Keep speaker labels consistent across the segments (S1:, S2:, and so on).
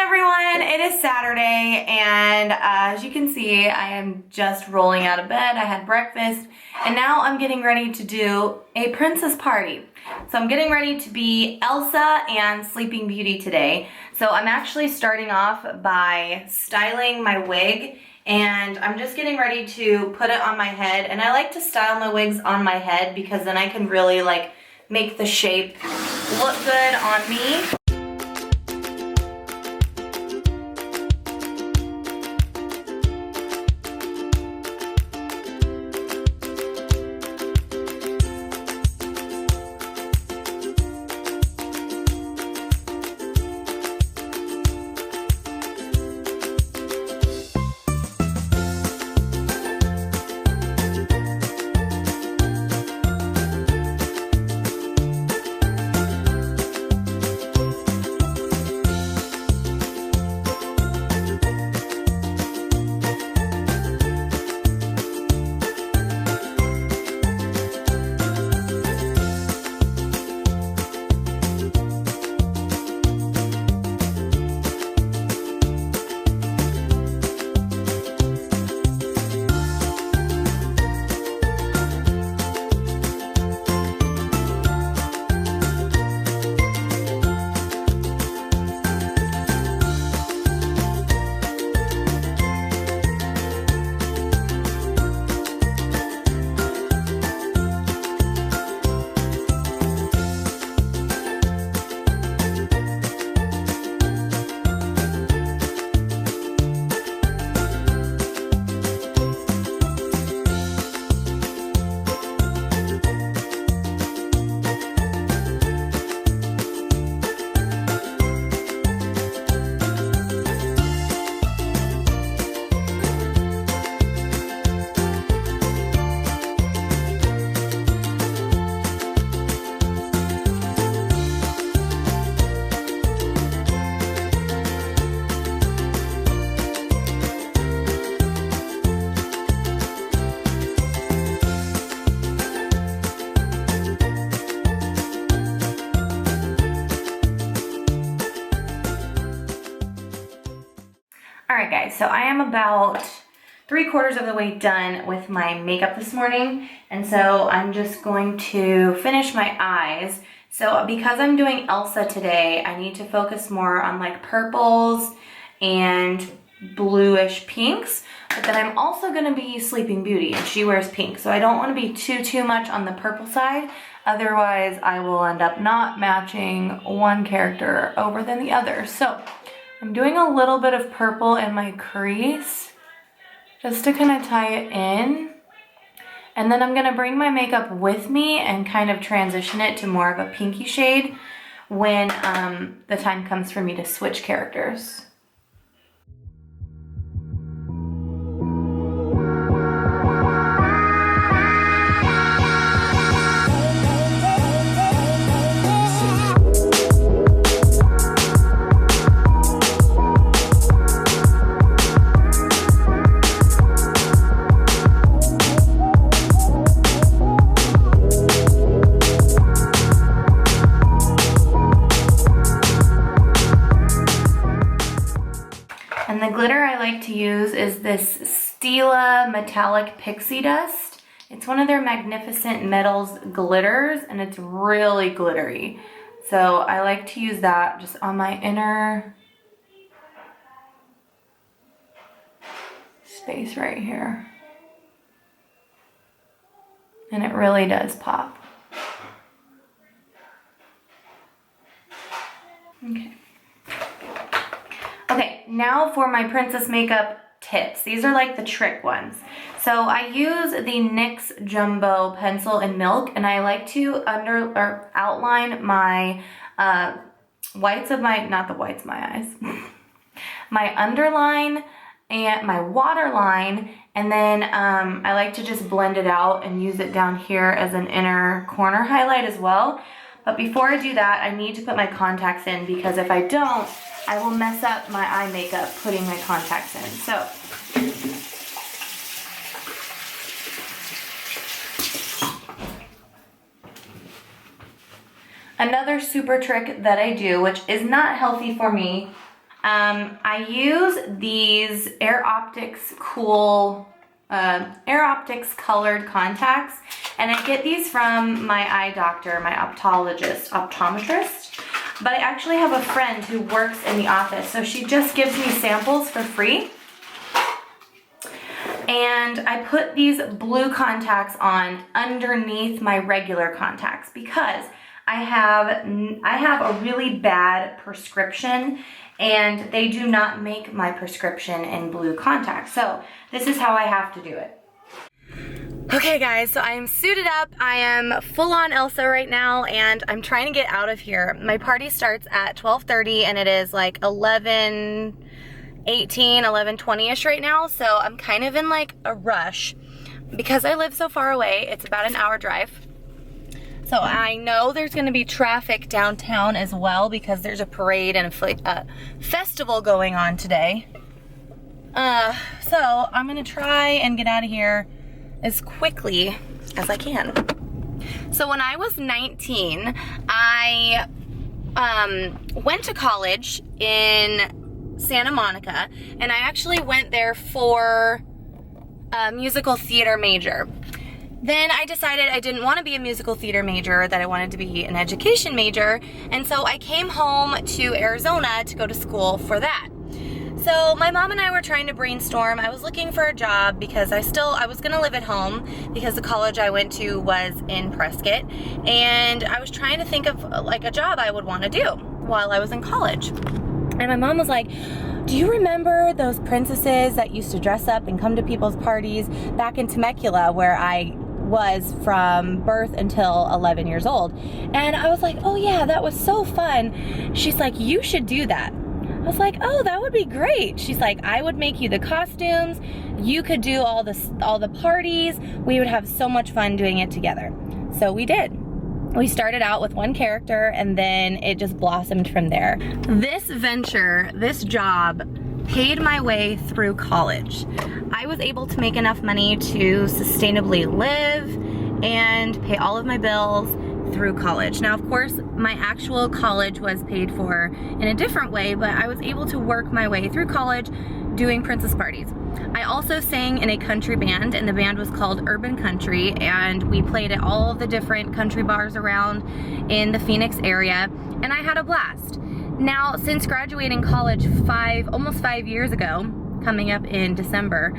S1: everyone, it is Saturday and as you can see I am just rolling out of bed. I had breakfast and now I'm getting ready to do a princess party. So I'm getting ready to be Elsa and Sleeping Beauty today. So I'm actually starting off by styling my wig and I'm just getting ready to put it on my head, and I like to style my wigs on my head because then I can really like make the shape look good on me. Alright guys, so I am about 3/4 of the way done with my makeup this morning, and so I'm just going to finish my eyes. So because I'm doing Elsa today, I need to focus more on like purples and bluish pinks, but then I'm also going to be Sleeping Beauty and she wears pink, so I don't want to be too much on the purple side, otherwise I will end up not matching one character over than the other. So I'm doing a little bit of purple in my crease just to kind of tie it in. And then I'm going to bring my makeup with me and kind of transition it to more of a pinky shade when the time comes for me to switch characters. And the glitter I like to use is this Stila Metallic Pixie Dust. It's one of their Magnificent Metals glitters and it's really glittery. So I like to use that just on my inner space right here. And it really does pop. Okay. Okay, now for my princess makeup tips. These are like the trick ones. So I use the NYX Jumbo Pencil in Milk, and I like to outline my whites of my, not the whites of my eyes, my underline and my waterline, and then I like to just blend it out and use it down here as an inner corner highlight as well. But before I do that, I need to put my contacts in because if I don't, I will mess up my eye makeup putting my contacts in. So another super trick that I do, which is not healthy for me, I use these Air Optics colored contacts, and I get these from my eye doctor, my optometrist, but I actually have a friend who works in the office, so she just gives me samples for free. And I put these blue contacts on underneath my regular contacts because I have a really bad prescription, and they do not make my prescription in blue contacts. So this is how I have to do it. Okay guys, so I am suited up. I am full on Elsa right now, and I'm trying to get out of here. My party starts at 12:30 and it is like 11:18, 11:20ish right now. So I'm kind of in like a rush because I live so far away. It's about an hour drive. So I know there's gonna be traffic downtown as well because there's a parade and a festival going on today. So I'm gonna try and get out of here as quickly as I can. So when I was 19, I went to college in Santa Monica, and I actually went there for a musical theater major. Then I decided I didn't want to be a musical theater major, that I wanted to be an education major, and so I came home to Arizona to go to school for that. So my mom and I were trying to brainstorm. I was looking for a job because I was gonna live at home because the college I went to was in Prescott, and I was trying to think of like a job I would want to do while I was in college. And my mom was like, do you remember those princesses that used to dress up and come to people's parties back in Temecula, where I was from birth until 11 years old? And I was like, oh yeah, that was so fun. She's like, you should do that. I was like, oh, that would be great. She's like, I would make you the costumes. You could do all the parties. We would have so much fun doing it together. So we did. We started out with one character, and then it just blossomed from there. This venture, this job, paid my way through college. I was able to make enough money to sustainably live and pay all of my bills through college. Now, of course, my actual college was paid for in a different way, but I was able to work my way through college doing princess parties. I also sang in a country band, and the band was called Urban Country, and we played at all of the different country bars around in the Phoenix area, and I had a blast. Now, since graduating college almost 5 years ago, coming up in December,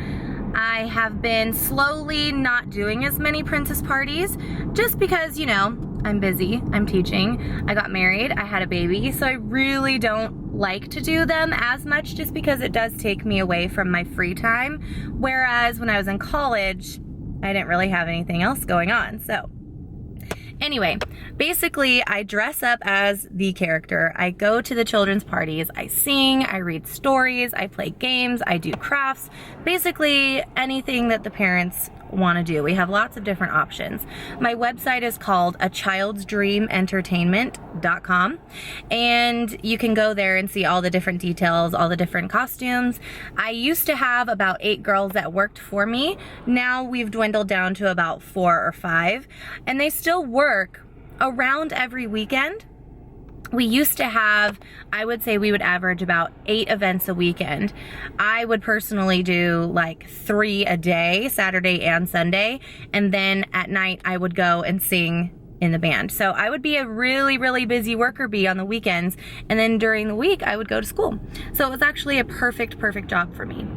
S1: I have been slowly not doing as many princess parties just because, you know, I'm busy, I'm teaching, I got married, I had a baby, so I really don't like to do them as much just because it does take me away from my free time. Whereas when I was in college, I didn't really have anything else going on. So anyway, basically I dress up as the character. I go to the children's parties, I sing, I read stories, I play games, I do crafts, basically anything that the parents want to do. We have lots of different options. My website is called achildsdreamentertainment.com, and you can go there and see all the different details, all the different costumes. I used to have about 8 girls that worked for me. Now we've dwindled down to about 4 or 5, and they still work around every weekend. We used to have, I would say we would average about 8 events a weekend. I would personally do like 3 a day, Saturday and Sunday, and then at night I would go and sing in the band. So I would be a really, really busy worker bee on the weekends, and then during the week I would go to school. So it was actually a perfect job for me.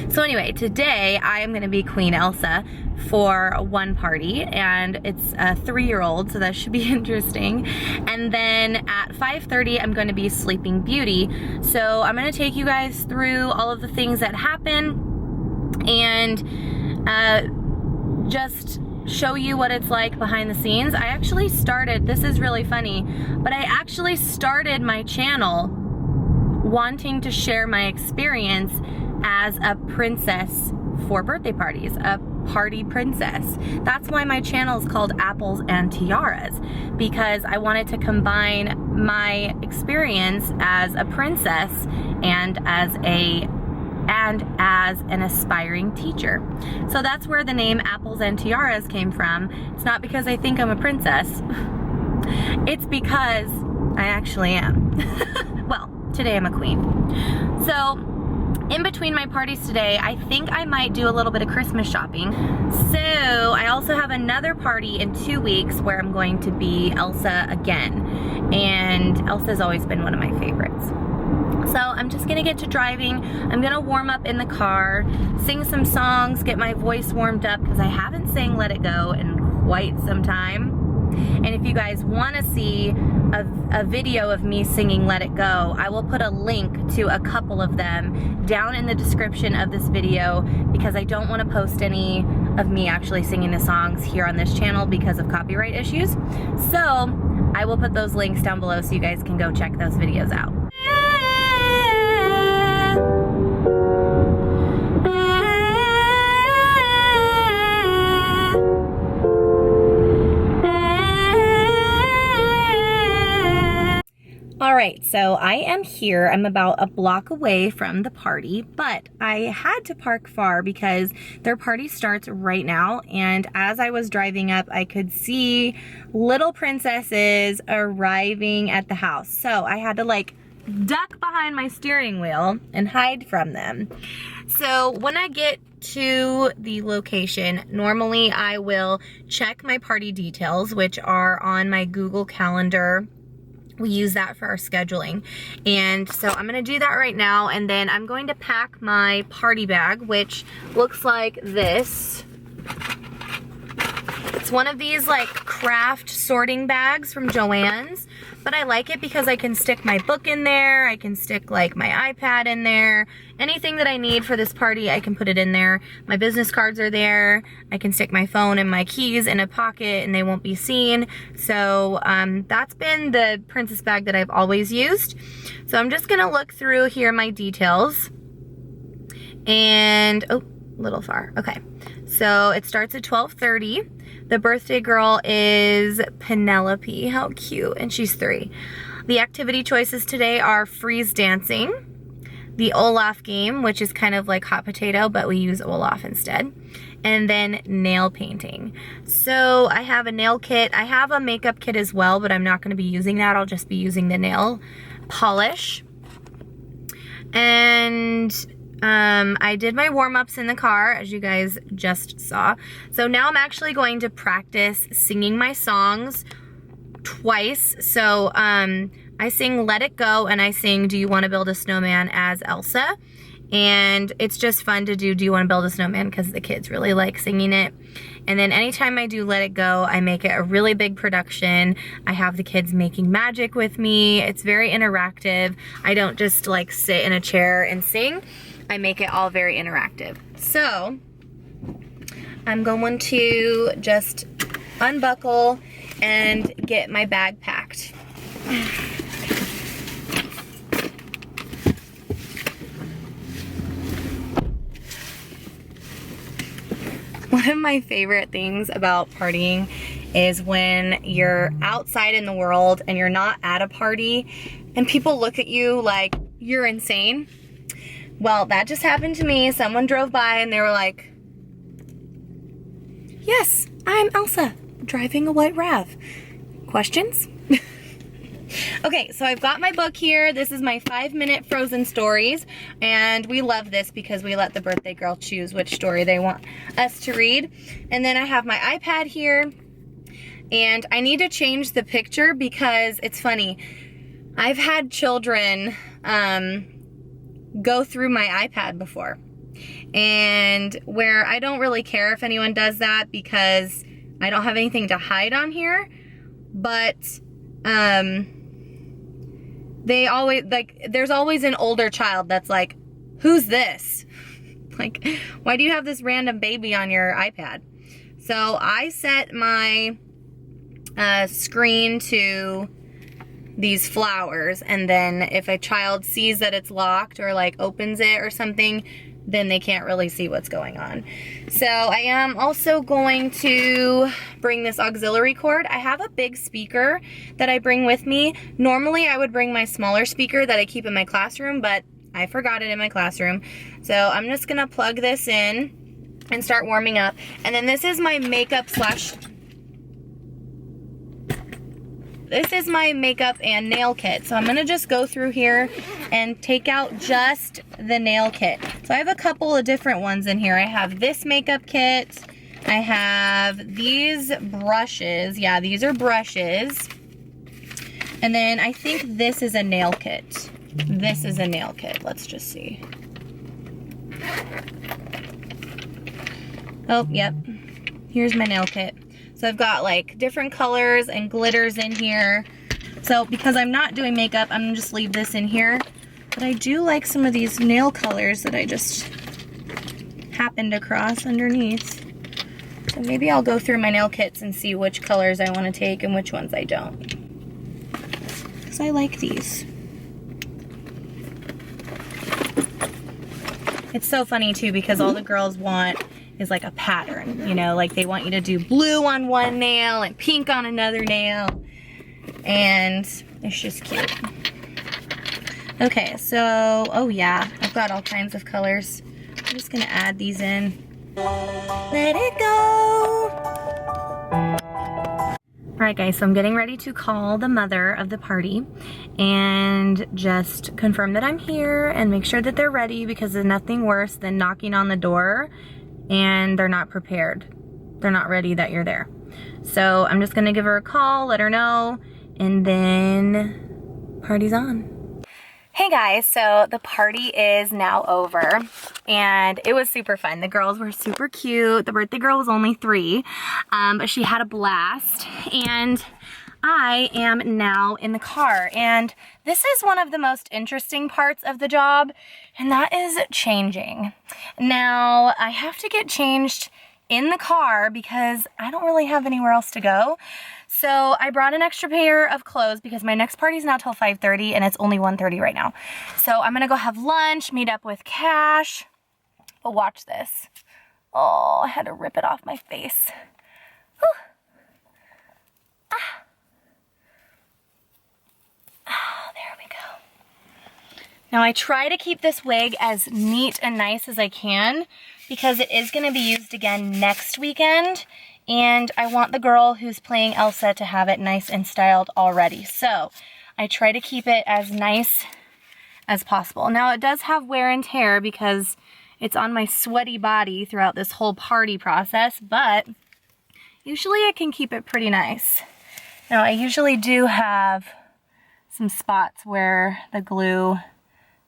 S1: So anyway, today I am gonna be Queen Elsa for one party, and it's a 3-year-old, so that should be interesting. And then at 5:30, I'm gonna be Sleeping Beauty. So I'm gonna take you guys through all of the things that happen and just show you what it's like behind the scenes. I actually started, this is really funny, but I actually started my channel wanting to share my experience as a princess for birthday parties, a party princess. That's why my channel is called Apples and Tiaras, because I wanted to combine my experience as a princess and as an aspiring teacher. So that's where the name Apples and Tiaras came from. It's not because I think I'm a princess. It's because I actually am. Well, today I'm a queen. So in between my parties today, I think I might do a little bit of Christmas shopping. So I also have another party in 2 weeks where I'm going to be Elsa again. And Elsa's always been one of my favorites. So I'm just gonna get to driving. I'm gonna warm up in the car, sing some songs, get my voice warmed up because I haven't sang Let It Go in quite some time. And if you guys wanna see a video of me singing Let It Go, I will put a link to a couple of them down in the description of this video because I don't wanna post any of me actually singing the songs here on this channel because of copyright issues. So I will put those links down below so you guys can go check those videos out. Alright, so I am here. I'm about a block away from the party, but I had to park far because their party starts right now, and as I was driving up, I could see little princesses arriving at the house. So I had to like duck behind my steering wheel and hide from them. So when I get to the location, normally I will check my party details, which are on my Google Calendar. We use that for our scheduling. And so I'm gonna do that right now, and then I'm going to pack my party bag, which looks like this. It's one of these like craft sorting bags from Joann's, but I like it because I can stick my book in there, I can stick like my iPad in there, anything that I need for this party, I can put it in there. My business cards are there, I can stick my phone and my keys in a pocket and they won't be seen. So that's been the princess bag that I've always used. So I'm just gonna look through here my details. And, oh, a little far, okay. So it starts at 12:30. The birthday girl is Penelope, how cute, and she's 3. The activity choices today are freeze dancing, the Olaf game, which is kind of like hot potato, but we use Olaf instead, and then nail painting. So I have a nail kit. I have a makeup kit as well, but I'm not gonna be using that. I'll just be using the nail polish. And I did my warm-ups in the car, as you guys just saw. So now I'm actually going to practice singing my songs twice. So I sing Let It Go and I sing Do You Want to Build a Snowman as Elsa. And it's just fun to do you want to build a snowman because the kids really like singing it. And then anytime I do Let It Go, I make it a really big production. I have the kids making magic with me. It's very interactive. I don't just like sit in a chair and sing. I make it all very interactive. So I'm going to just unbuckle and get my bag packed. One of my favorite things about partying is when you're outside in the world and you're not at a party and people look at you like you're insane. Well, that just happened to me. Someone drove by and they were like, "Yes, I'm Elsa, driving a white RAV. Questions?" Okay, so I've got my book here. This is my 5-minute Frozen stories, and we love this because we let the birthday girl choose which story they want us to read. And then I have my iPad here, and I need to change the picture because it's funny. I've had children go through my iPad before, and where I don't really care if anyone does that because I don't have anything to hide on here, but they always, like, there's always an older child that's like, "Who's this? Like, why do you have this random baby on your iPad?" So I set my screen to these flowers, and then if a child sees that it's locked or like opens it or something, then they can't really see what's going on. So I am also going to bring this auxiliary cord. I have a big speaker that I bring with me. Normally I would bring my smaller speaker that I keep in my classroom, but I forgot it in my classroom. So I'm just gonna plug this in and start warming up. And then this is my makeup slash this is my makeup and nail kit. So I'm gonna just go through here and take out just the nail kit. So I have a couple of different ones in here. I have this makeup kit. I have these brushes. Yeah, these are brushes. And then I think this is a nail kit. This is a nail kit. Let's just see. Oh, yep. Here's my nail kit. So I've got like different colors and glitters in here. So because I'm not doing makeup, I'm gonna just leave this in here. But I do like some of these nail colors that I just happened across underneath. So maybe I'll go through my nail kits and see which colors I want to take and which ones I don't. Because I like these. It's so funny too because all the girls want is like a pattern, you know, like they want you to do blue on one nail and pink on another nail, and it's just cute. Okay, so, oh yeah, I've got all kinds of colors. I'm just gonna add these in. Let it go! Alright guys, so I'm getting ready to call the mother of the party and just confirm that I'm here and make sure that they're ready, because there's nothing worse than knocking on the door and they're not prepared. They're not ready that you're there. So I'm just gonna give her a call, let her know, and then party's on. Hey guys, so the party is now over and it was super fun. The girls were super cute. The birthday girl was only 3, but she had a blast, and I am now in the car, and this is one of the most interesting parts of the job, and that is changing. Now, I have to get changed in the car because I don't really have anywhere else to go. So I brought an extra pair of clothes because my next party is not till 5:30 and it's only 1:30 right now. So I'm gonna go have lunch, meet up with Cash. But watch this. Oh, I had to rip it off my face. Whew. There we go. Now I try to keep this wig as neat and nice as I can because it is gonna be used again next weekend, and I want the girl who's playing Elsa to have it nice and styled already. So I try to keep it as nice as possible. Now it does have wear and tear because it's on my sweaty body throughout this whole party process, but usually I can keep it pretty nice. Now I usually do have some spots where the glue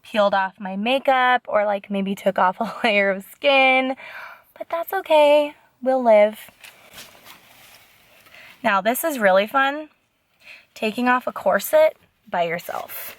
S1: peeled off my makeup or like maybe took off a layer of skin, but that's okay, we'll live. Now this is really fun, taking off a corset by yourself.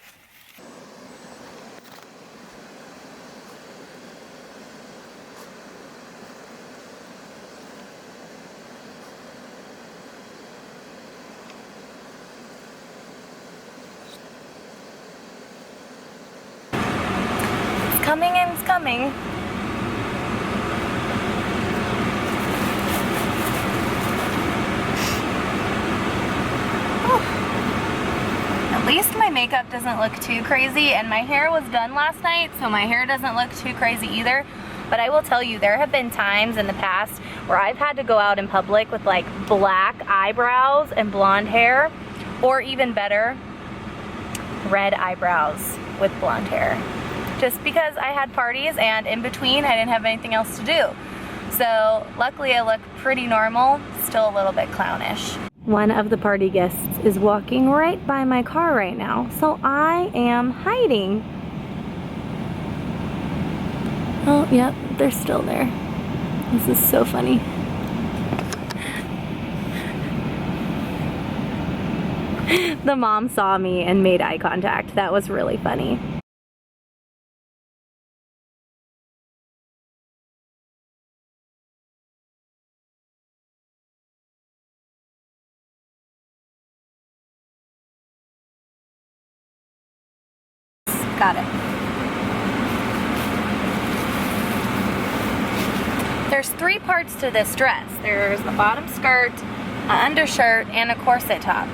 S1: It's coming and it's coming. At least my makeup doesn't look too crazy, and my hair was done last night, so my hair doesn't look too crazy either. But I will tell you, there have been times in the past where I've had to go out in public with like black eyebrows and blonde hair, or even better, red eyebrows with blonde hair. Just because I had parties and in between I didn't have anything else to do. So luckily I look pretty normal, still a little bit clownish. One of the party guests is walking right by my car right now, so I am hiding. Oh, yep, they're still there. This is so funny. The mom saw me and made eye contact. That was really funny. Got it. There's 3 parts to this dress. There's a bottom skirt, an undershirt, and a corset top.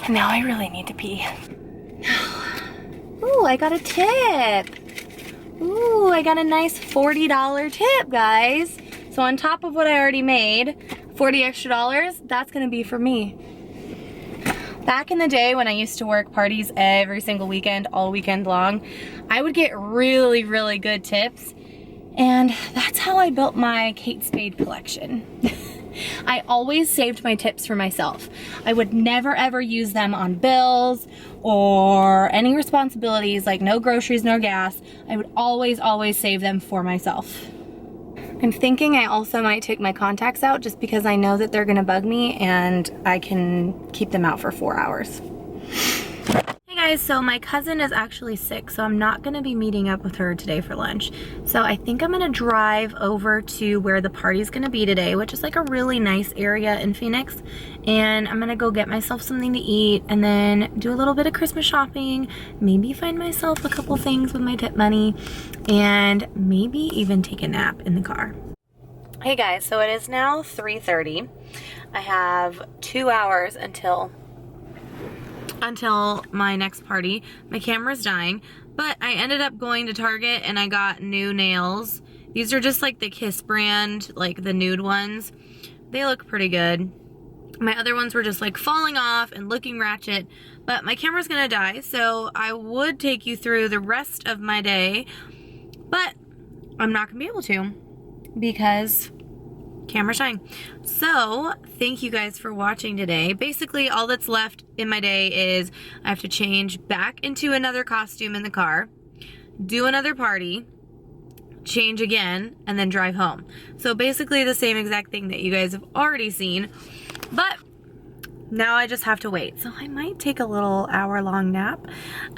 S1: And now I really need to pee. Ooh, I got a tip. Ooh, I got a nice $40 tip, guys. So on top of what I already made, $40 extra, that's gonna be for me. Back in the day when I used to work parties every single weekend, all weekend long, I would get really, really good tips. And that's how I built my Kate Spade collection. I always saved my tips for myself. I would never ever use them on bills or any responsibilities, like no groceries, no gas. I would always, always save them for myself. I'm thinking I also might take my contacts out just because I know that they're gonna bug me and I can keep them out for 4 hours. Hey guys, so my cousin is actually sick, so I'm not gonna be meeting up with her today for lunch. So I think I'm gonna drive over to where the party's gonna be today, which is like a really nice area in Phoenix. And I'm gonna go get myself something to eat and then do a little bit of Christmas shopping, maybe find myself a couple things with my tip money, and maybe even take a nap in the car. Hey guys, so it is now 3:30. I have 2 hours until my next party. My camera's dying, but I ended up going to Target and I got new nails. These are just like the Kiss brand, like the nude ones. They look pretty good. My other ones were just like falling off and looking ratchet, but my camera's gonna die, so I would take you through the rest of my day, but I'm not gonna be able to because camera's dying. So thank you guys for watching today. Basically all that's left in my day is I have to change back into another costume in the car, do another party, change again, and then drive home. So basically the same exact thing that you guys have already seen, but now I just have to wait. So I might take a little hour-long nap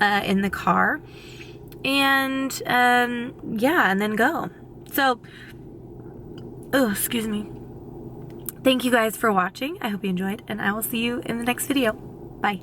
S1: in the car and yeah, and then go. So oh, excuse me. Thank you guys for watching. I hope you enjoyed, and I will see you in the next video. Bye.